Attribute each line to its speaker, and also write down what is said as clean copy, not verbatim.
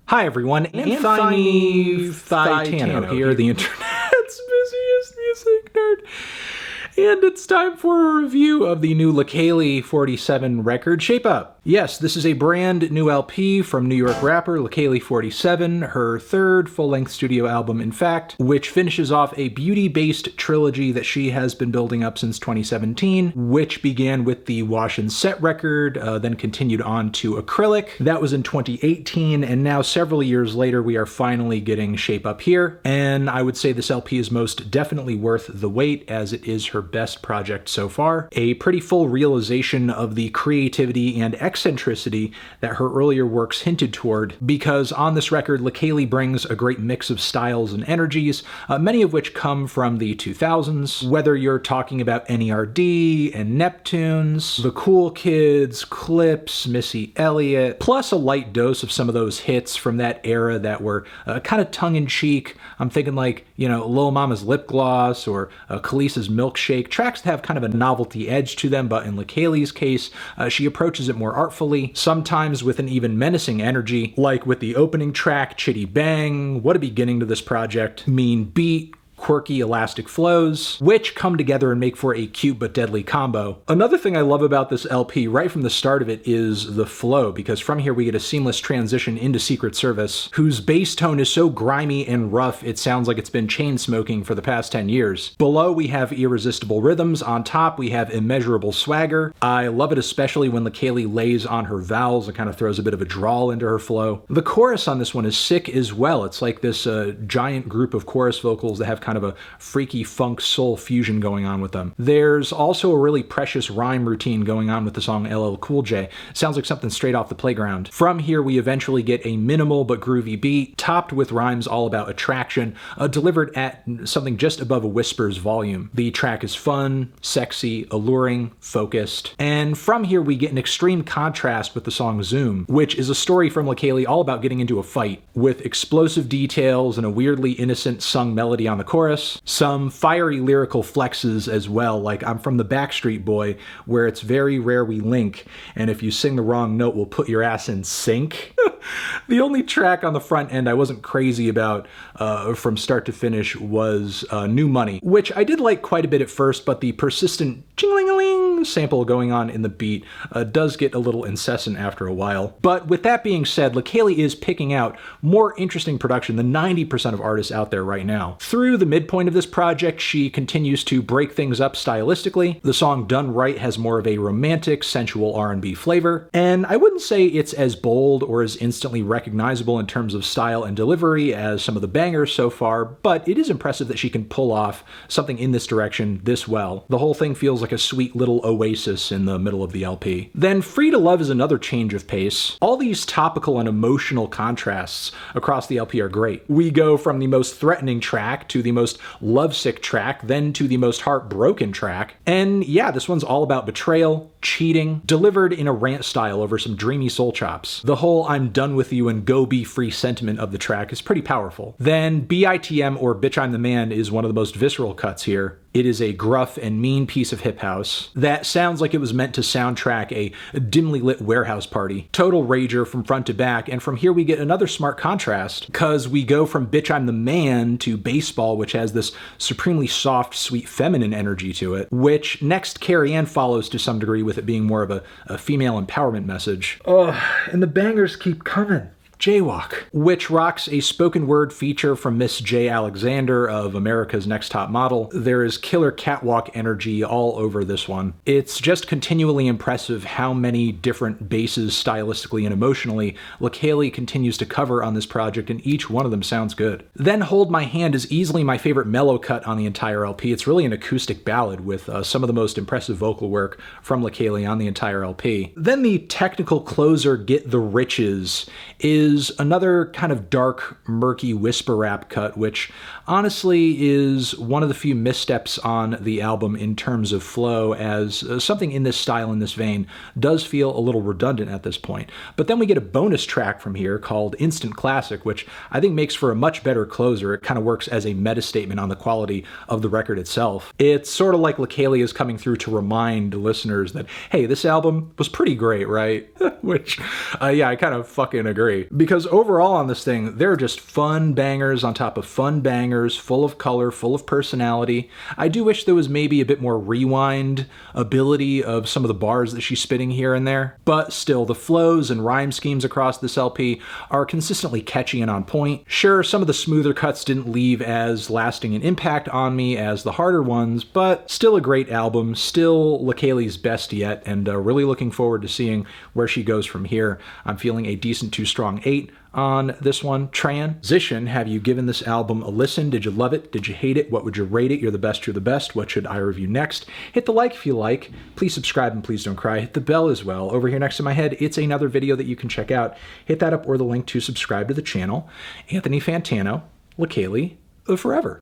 Speaker 1: Hi everyone, Anthony Thaitano here, the internet's busiest music nerd. And it's time for a review of the new Leikeli47 record, Shape Up. Yes, this is a brand new LP from New York rapper Leikeli47, her third full-length studio album, in fact, which finishes off a beauty-based trilogy that she has been building up since 2017, which began with the Wash and Set record, then continued on to Acrylic. That was in 2018, and now several years later, we are finally getting Shape Up here, and I would say this LP is most definitely worth the wait, as it is her best project so far. A pretty full realization of the creativity and eccentricity that her earlier works hinted toward, because on this record, Leikeli brings a great mix of styles and energies, many of which come from the 2000s, whether you're talking about NERD and Neptunes, The Cool Kids, Clips, Missy Elliott, plus a light dose of some of those hits from that era that were kind of tongue-in-cheek. I'm thinking like, Lil Mama's Lip Gloss or Khalees's Milkshake, tracks that have kind of a novelty edge to them, but in Leikeli's case, she approaches it more artfully, sometimes with an even menacing energy, like with the opening track, Chitty Bang, what a beginning to this project, mean beat, quirky elastic flows, which come together and make for a cute but deadly combo. Another thing I love about this LP right from the start of it is the flow, because from here we get a seamless transition into Secret Service, whose bass tone is so grimy and rough it sounds like it's been chain smoking for the past 10 years. Below we have irresistible rhythms, on top we have immeasurable swagger. I love it especially when Leikeli lays on her vowels and kind of throws a bit of a drawl into her flow. The chorus on this one is sick as well. It's like this giant group of chorus vocals that have kind of a freaky funk soul fusion going on with them. There's also a really precious rhyme routine going on with the song LL Cool J. Sounds like something straight off the playground. From here we eventually get a minimal but groovy beat, topped with rhymes all about attraction, delivered at something just above a whisper's volume. The track is fun, sexy, alluring, focused. And from here we get an extreme contrast with the song Zoom, which is a story from Leikeli all about getting into a fight, with explosive details and a weirdly innocent sung melody on the chorus, some fiery lyrical flexes as well, like I'm from the Backstreet Boy, where it's very rare we link, and if you sing the wrong note, we'll put your ass in sync. The only track on the front end I wasn't crazy about from start to finish was New Money, which I did like quite a bit at first, but the persistent ching-a-ling-a-ling sample going on in the beat does get a little incessant after a while. But with that being said, Leikeli is picking out more interesting production than 90% of artists out there right now. Through the midpoint of this project, she continues to break things up stylistically. The song Done Right has more of a romantic, sensual R&B flavor, and I wouldn't say it's as bold or as instantly recognizable in terms of style and delivery as some of the bangers so far, but it is impressive that she can pull off something in this direction this well. The whole thing feels like a sweet little oasis in the middle of the LP. Then Free to Love is another change of pace. All these topical and emotional contrasts across the LP are great. We go from the most threatening track to the most lovesick track, then to the most heartbroken track. And yeah, this one's all about betrayal, cheating, delivered in a rant style over some dreamy soul chops. The whole I'm done with you and go be free sentiment of the track is pretty powerful. Then BITM, or Bitch I'm the Man, is one of the most visceral cuts here. It is a gruff and mean piece of hip house that sounds like it was meant to soundtrack a dimly lit warehouse party. Total rager from front to back, and from here we get another smart contrast, because we go from Bitch I'm the Man to Baseball, which has this supremely soft, sweet, feminine energy to it, which next Carrie Ann follows to some degree with it being more of a female empowerment message. Oh, and the bangers keep coming. Jaywalk, which rocks a spoken word feature from Miss J. Alexander of America's Next Top Model. There is killer catwalk energy all over this one. It's just continually impressive how many different bases stylistically and emotionally Leikeli continues to cover on this project, and each one of them sounds good. Then Hold My Hand is easily my favorite mellow cut on the entire LP. It's really an acoustic ballad with some of the most impressive vocal work from Leikeli on the entire LP. Then the technical closer, Get the Riches, is another kind of dark, murky whisper rap cut, which honestly is one of the few missteps on the album in terms of flow, as something in this style, in this vein, does feel a little redundant at this point. But then we get a bonus track from here called Instant Classic, which I think makes for a much better closer. It kind of works as a meta statement on the quality of the record itself. It's sort of like Leikeli is coming through to remind listeners that, hey, this album was pretty great, right? Which, yeah, I kind of fucking agree. because overall on this thing, they're just fun bangers on top of fun bangers, full of color, full of personality. I do wish there was maybe a bit more rewind ability of some of the bars that she's spitting here and there, but still, the flows and rhyme schemes across this LP are consistently catchy and on point. Sure, some of the smoother cuts didn't leave as lasting an impact on me as the harder ones, but still a great album, still Leikeli's best yet, and really looking forward to seeing where she goes from here. I'm feeling a decent to strong 8 on this one. Transition, have you given this album a listen? Did you love it? Did you hate it? What would you rate it? You're the best, you're the best. What should I review next? Hit the like if you like. Please subscribe and please don't cry. Hit the bell as well. Over here next to my head, it's another video that you can check out. Hit that up or the link to subscribe to the channel. Anthony Fantano, Leikeli forever.